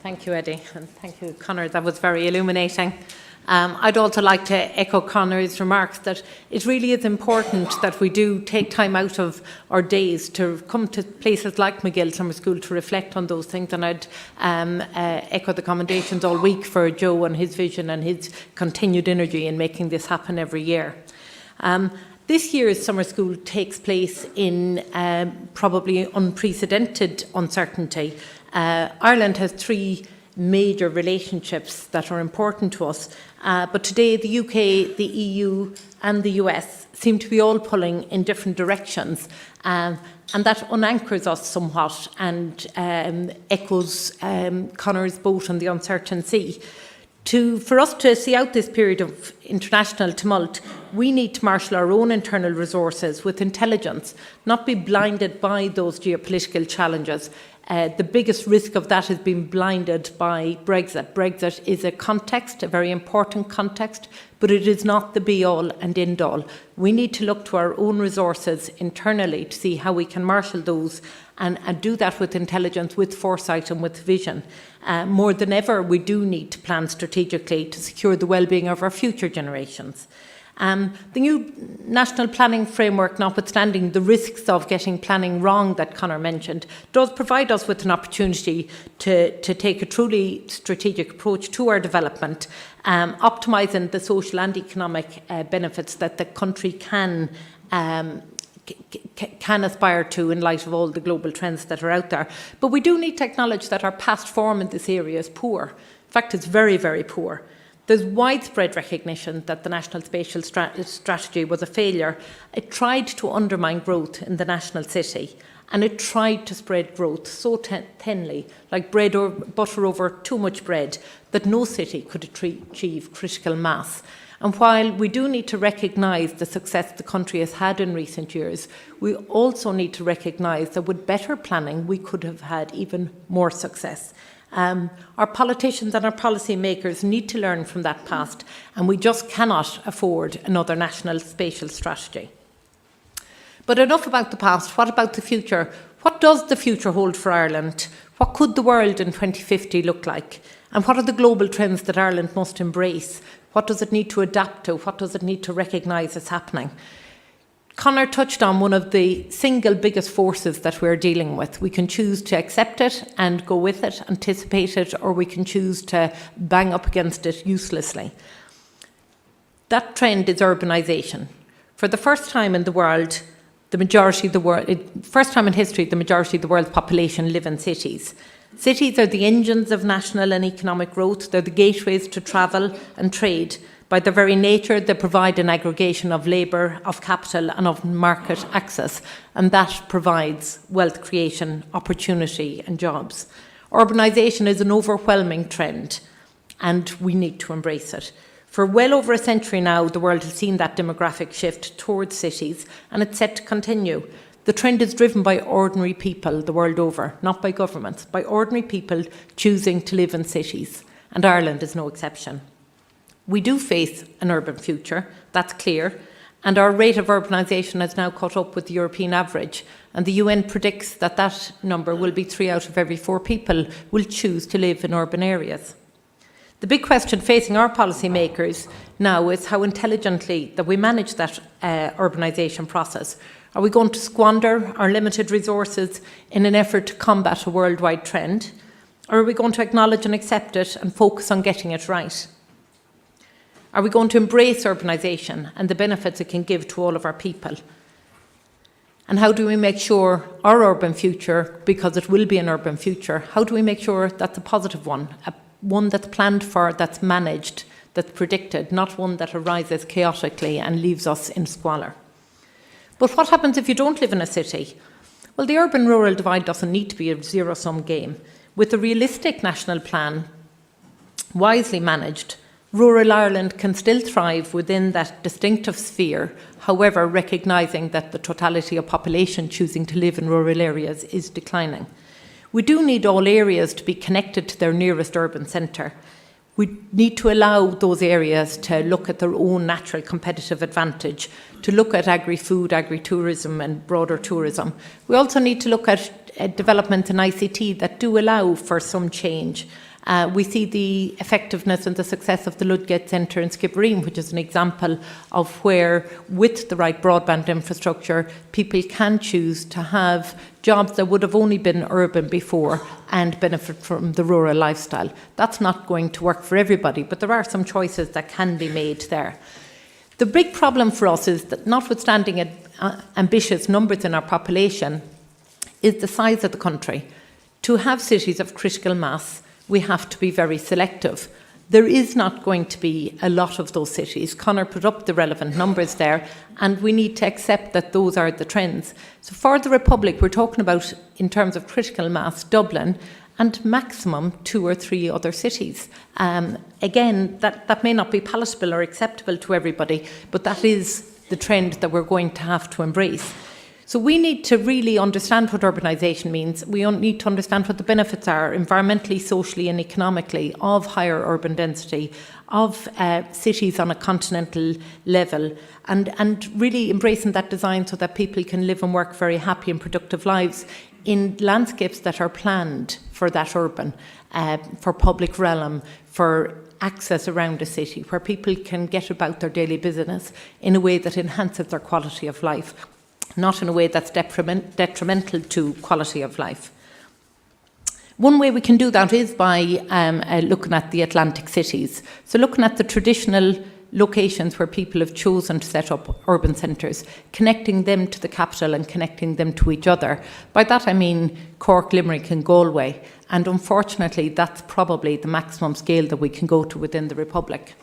Thank you, Eddie, and thank you, Conor. That was very illuminating. I'd also like to echo Conor's remarks that it really is important that we do take time out of our days to come to places like MacGill Summer School to reflect on those things, and I'd echo the commendations all week for Joe and his vision and his continued energy in making this happen every year. This year's summer school takes place in probably unprecedented uncertainty. Ireland has three major relationships that are important to us, but today the UK, the EU and the US seem to be all pulling in different directions, and that unanchors us somewhat and echoes Conor's boat on the uncertain sea. For us to see out this period of international tumult, we need to marshal our own internal resources with intelligence, not be blinded by those geopolitical challenges. The biggest risk of that is being blinded by Brexit. Brexit is a context, a very important context, but it is not the be-all and end-all. We need to look to our own resources internally to see how we can marshal those and do that with intelligence, with foresight and with vision. More than ever, we do need to plan strategically to secure the well-being of our future generations. The new national planning framework, notwithstanding the risks of getting planning wrong that Conor mentioned, does provide us with an opportunity to take a truly strategic approach to our development, optimising the social and economic benefits that the country can aspire to in light of all the global trends that are out there. But we do need to acknowledge that our past form in this area is poor. In fact, it's very, very poor. There's widespread recognition that the National Spatial Strategy was a failure. It tried to undermine growth in the national city, and it tried to spread growth so thinly, like bread or butter over too much bread, that no city could achieve critical mass. And while we do need to recognise the success the country has had in recent years, we also need to recognise that with better planning, we could have had even more success. Our politicians and our policy makers need to learn from that past, and we just cannot afford another national spatial strategy. But enough about the past. What about the future? What does the future hold for Ireland? What could the world in 2050 look like? And what are the global trends that Ireland must embrace? What does it need to adapt to? What does it need to recognise as happening? Conor touched on one of the single biggest forces that we're dealing with. We can choose to accept it and go with it, anticipate it, or we can choose to bang up against it uselessly. That trend is urbanisation. For the first time in the world, first time in history, the majority of the world's population live in cities. Cities are the engines of national and economic growth. They're the gateways to travel and trade. By their very nature, they provide an aggregation of labour, of capital and of market access, and that provides wealth creation, opportunity and jobs. Urbanisation is an overwhelming trend, and we need to embrace it. For well over a century now, the world has seen that demographic shift towards cities, and it's set to continue. The trend is driven by ordinary people the world over, not by governments, by ordinary people choosing to live in cities, and Ireland is no exception. We do face an urban future, that's clear, and our rate of urbanisation has now caught up with the European average, and the UN predicts that that number will be 3 out of every 4 people will choose to live in urban areas. The big question facing our policymakers now is how intelligently that we manage that urbanisation process. Are we going to squander our limited resources in an effort to combat a worldwide trend, or are we going to acknowledge and accept it and focus on getting it right? Are we going to embrace urbanisation and the benefits it can give to all of our people? And how do we make sure our urban future, because it will be an urban future, how do we make sure that's a positive one, one that's planned for, that's managed, that's predicted, not one that arises chaotically and leaves us in squalor? But what happens if you don't live in a city? Well, the urban-rural divide doesn't need to be a zero-sum game. With a realistic national plan, wisely managed, rural Ireland can still thrive within that distinctive sphere, however, recognising that the totality of population choosing to live in rural areas is declining. We do need all areas to be connected to their nearest urban centre. We need to allow those areas to look at their own natural competitive advantage, to look at agri-food, agri-tourism and broader tourism. We also need to look at development in ICT that do allow for some change We see the effectiveness and the success of the Ludgate Centre in Skibbereen, which is an example of where, with the right broadband infrastructure, people can choose to have jobs that would have only been urban before and benefit from the rural lifestyle. That's not going to work for everybody, but there are some choices that can be made there. The big problem for us is that, notwithstanding ambitious numbers in our population, is the size of the country. To have cities of critical mass, we have to be very selective. There is not going to be a lot of those cities. Conor put up the relevant numbers there, and we need to accept that those are the trends. So for the Republic, we're talking about, in terms of critical mass, Dublin, and maximum 2 or 3 other cities. Again, that may not be palatable or acceptable to everybody, but that is the trend that we're going to have to embrace. So we need to really understand what urbanisation means. We need to understand what the benefits are, environmentally, socially and economically, of higher urban density, of cities on a continental level, and really embracing that design so that people can live and work very happy and productive lives in landscapes that are planned for that urban, for public realm, for access around a city, where people can get about their daily business in a way that enhances their quality of life, not in a way that's detrimental to quality of life. One way we can do that is by looking at the Atlantic cities. So looking at the traditional locations where people have chosen to set up urban centres, connecting them to the capital and connecting them to each other. By that I mean Cork, Limerick and Galway. And unfortunately, that's probably the maximum scale that we can go to within the Republic.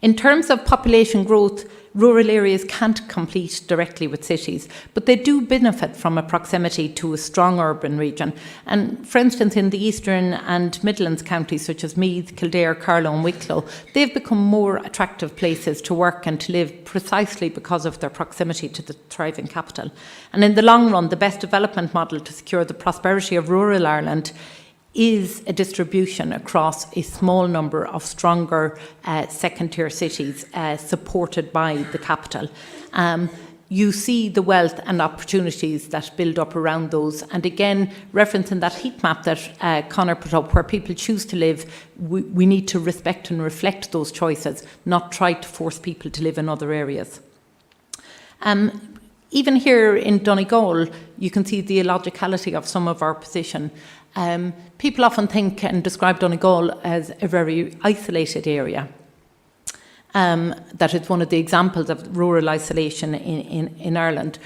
In terms of population growth, rural areas can't compete directly with cities, but they do benefit from a proximity to a strong urban region. And for instance, in the Eastern and Midlands counties, such as Meath, Kildare, Carlow and Wicklow, they've become more attractive places to work and to live precisely because of their proximity to the thriving capital. And in the long run, the best development model to secure the prosperity of rural Ireland is a distribution across a small number of stronger second-tier cities supported by the capital. You see the wealth and opportunities that build up around those. And again, referencing that heat map that Conor put up, where people choose to live, we need to respect and reflect those choices, not try to force people to live in other areas. Even here in Donegal, you can see the illogicality of some of our position. People often think and describe Donegal as a very isolated area. That is one of the examples of rural isolation in Ireland.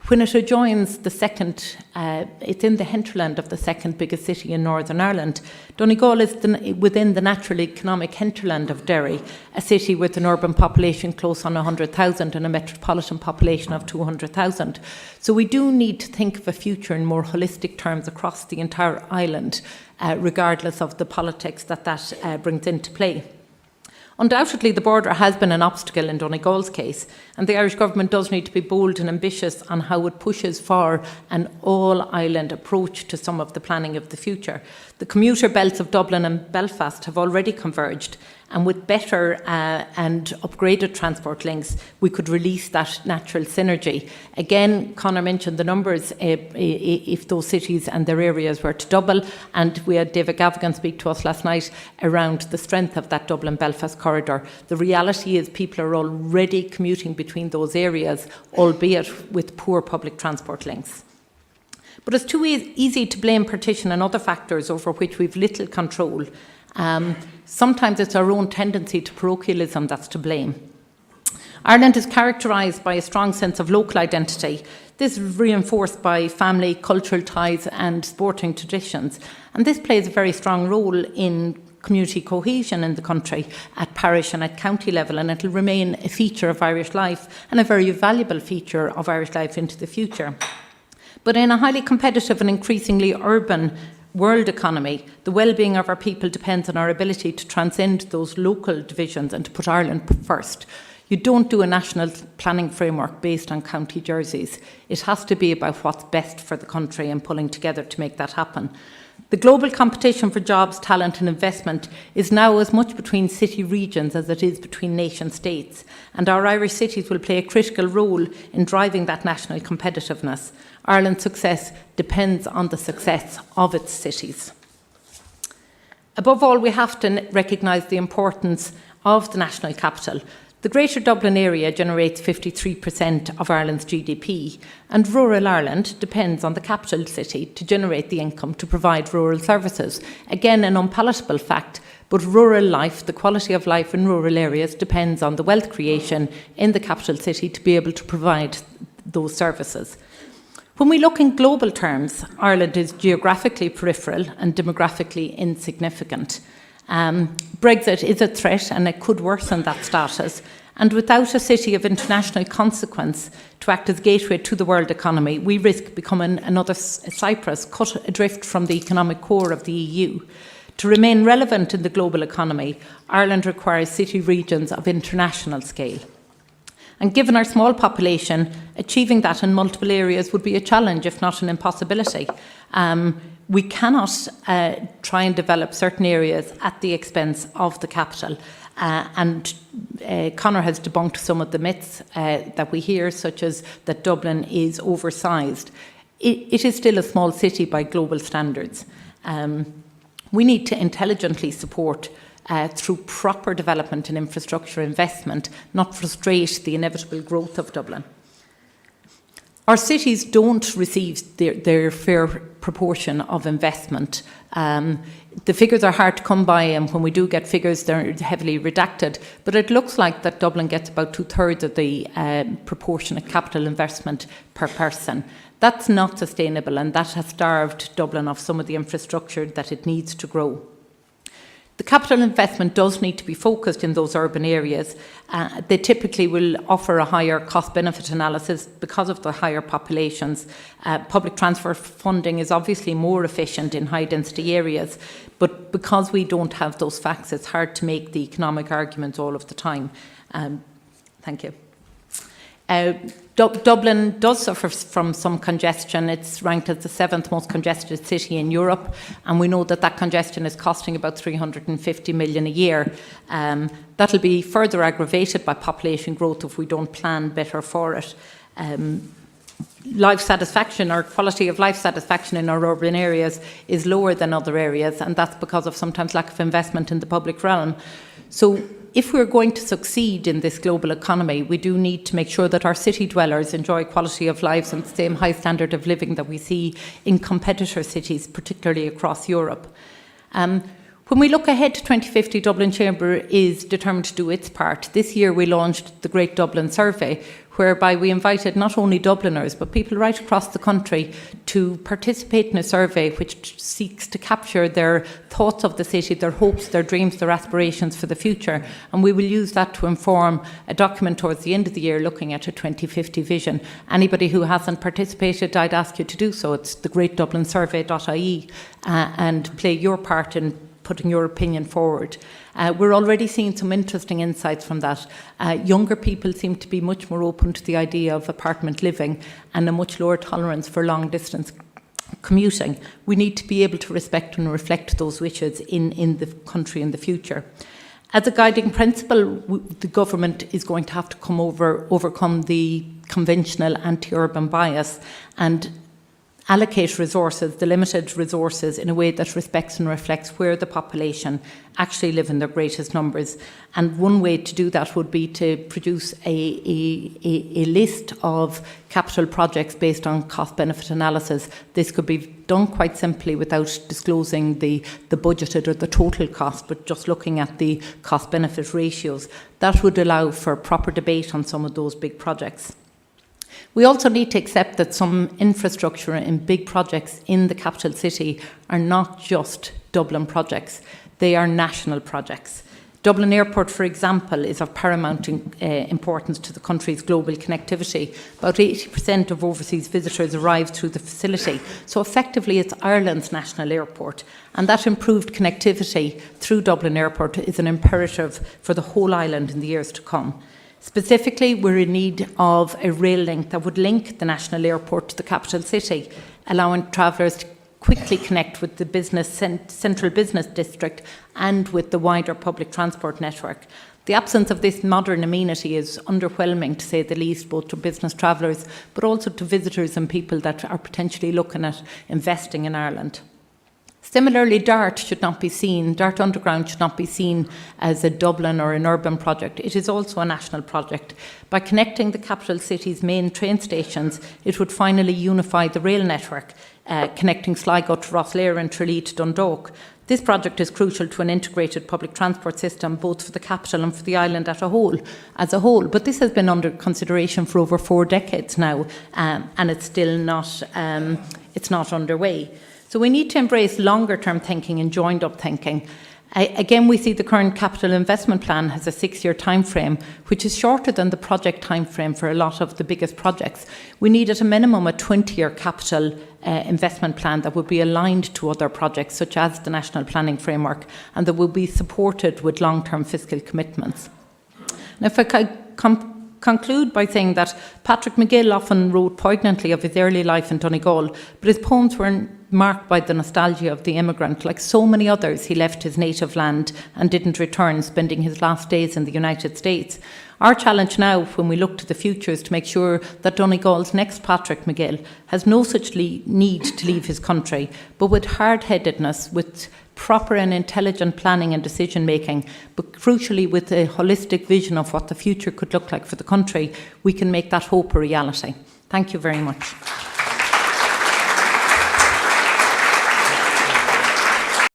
When it adjoins the second, it's in the hinterland of the second biggest city in Northern Ireland. Donegal is within the natural economic hinterland of Derry, a city with an urban population close on 100,000 and a metropolitan population of 200,000. So we do need to think of a future in more holistic terms across the entire island, regardless of the politics that brings into play. Undoubtedly, the border has been an obstacle in Donegal's case, and the Irish government does need to be bold and ambitious on how it pushes for an all-island approach to some of the planning of the future. The commuter belts of Dublin and Belfast have already converged, and with better and upgraded transport links, we could release that natural synergy. Again, Conor mentioned the numbers, if those cities and their areas were to double, and we had David Gavigan speak to us last night around the strength of that Dublin-Belfast corridor. The reality is people are already commuting between those areas, albeit with poor public transport links. But it's too easy to blame partition and other factors over which we've little control. Sometimes it's our own tendency to parochialism that's to blame. Ireland is characterised by a strong sense of local identity. This is reinforced by family, cultural ties and sporting traditions. And this plays a very strong role in community cohesion in the country at parish and at county level, and it will remain a feature of Irish life and a very valuable feature of Irish life into the future. But in a highly competitive and increasingly urban world economy, the well-being of our people depends on our ability to transcend those local divisions and to put Ireland first. You don't do a national planning framework based on county jerseys. It has to be about what's best for the country and pulling together to make that happen. The global competition for jobs, talent and investment is now as much between city regions as it is between nation states, and our Irish cities will play a critical role in driving that national competitiveness. Ireland's success depends on the success of its cities. Above all, we have to recognise the importance of the national capital. The Greater Dublin area generates 53% of Ireland's GDP, and rural Ireland depends on the capital city to generate the income to provide rural services. Again, an unpalatable fact, but rural life, the quality of life in rural areas, depends on the wealth creation in the capital city to be able to provide those services. When we look in global terms, Ireland is geographically peripheral and demographically insignificant. Brexit is a threat and it could worsen that status. And without a city of international consequence to act as gateway to the world economy, we risk becoming another Cyprus cut adrift from the economic core of the EU. To remain relevant in the global economy, Ireland requires city regions of international scale. And given our small population, achieving that in multiple areas would be a challenge, if not an impossibility. We cannot try and develop certain areas at the expense of the capital. And Conor has debunked some of the myths that we hear, such as that Dublin is oversized. It is still a small city by global standards. We need to intelligently support through proper development and infrastructure investment, not frustrate the inevitable growth of Dublin. Our cities don't receive their fair proportion of investment. The figures are hard to come by, and when we do get figures, they're heavily redacted. But it looks like that Dublin gets about 2/3 of the proportionate capital investment per person. That's not sustainable, and that has starved Dublin of some of the infrastructure that it needs to grow. The capital investment does need to be focused in those urban areas. They typically will offer a higher cost-benefit analysis because of the higher populations. Public transfer funding is obviously more efficient in high-density areas, but because we don't have those facts, it's hard to make the economic arguments all of the time. Thank you. Dublin does suffer from some congestion. It's ranked as the 7th most congested city in Europe, and we know that that congestion is costing about 350 million a year. That'll be further aggravated by population growth if we don't plan better for it. Life satisfaction, or quality of life satisfaction in our urban areas is lower than other areas, and that's because of sometimes lack of investment in the public realm. So if we're going to succeed in this global economy, we do need to make sure that our city dwellers enjoy quality of lives and the same high standard of living that we see in competitor cities, particularly across Europe. When we look ahead to 2050, Dublin Chamber is determined to do its part. This year we launched the Great Dublin Survey, whereby we invited not only Dubliners, but people right across the country to participate in a survey which seeks to capture their thoughts of the city, their hopes, their dreams, their aspirations for the future. And we will use that to inform a document towards the end of the year looking at a 2050 vision. Anybody who hasn't participated, I'd ask you to do so. It's thegreatdublinsurvey.ie and play your part in putting your opinion forward. We're already seeing some interesting insights from that. Younger people seem to be much more open to the idea of apartment living and a much lower tolerance for long distance commuting. We need to be able to respect and reflect those wishes in the country in the future. As a guiding principle, the government is going to have to overcome the conventional anti-urban bias and allocate resources, the limited resources, in a way that respects and reflects where the population actually live in their greatest numbers. And one way to do that would be to produce a list of capital projects based on cost-benefit analysis. This could be done quite simply without disclosing the budgeted or the total cost, but just looking at the cost-benefit ratios. That would allow for proper debate on some of those big projects. We also need to accept that some infrastructure and big projects in the capital city are not just Dublin projects, they are national projects. Dublin Airport, for example, is of paramount importance to the country's global connectivity. About 80% of overseas visitors arrive through the facility. So effectively, it's Ireland's national airport. And that improved connectivity through Dublin Airport is an imperative for the whole island in the years to come. Specifically, we're in need of a rail link that would link the national airport to the capital city, allowing travellers to quickly connect with the central business district and with the wider public transport network. The absence of this modern amenity is underwhelming, to say the least, both to business travellers, but also to visitors and people that are potentially looking at investing in Ireland. Similarly, Dart Underground should not be seen as a Dublin or an urban project. It is also a national project. By connecting the capital city's main train stations, it would finally unify the rail network, connecting Sligo to Rosslare and Tralee to Dundalk. This project is crucial to an integrated public transport system, both for the capital and for the island as a whole. But this has been under consideration for over 4 decades now, and it's still not underway. So we need to embrace longer-term thinking and joined-up thinking. Again, we see the current capital investment plan has a 6-year time frame, which is shorter than the project time frame for a lot of the biggest projects. We need at a minimum a 20-year capital investment plan that would be aligned to other projects, such as the National Planning Framework, and that will be supported with long-term fiscal commitments. Now, if I could conclude by saying that Patrick MacGill often wrote poignantly of his early life in Donegal, but his poems were marked by the nostalgia of the immigrant. Like so many others, he left his native land and didn't return, spending his last days in the United States. Our challenge now, when we look to the future, is to make sure that Donegal's next Patrick MacGill has no such need to leave his country, but with hard-headedness, with proper and intelligent planning and decision making, but crucially with a holistic vision of what the future could look like for the country, we can make that hope a reality. Thank you very much.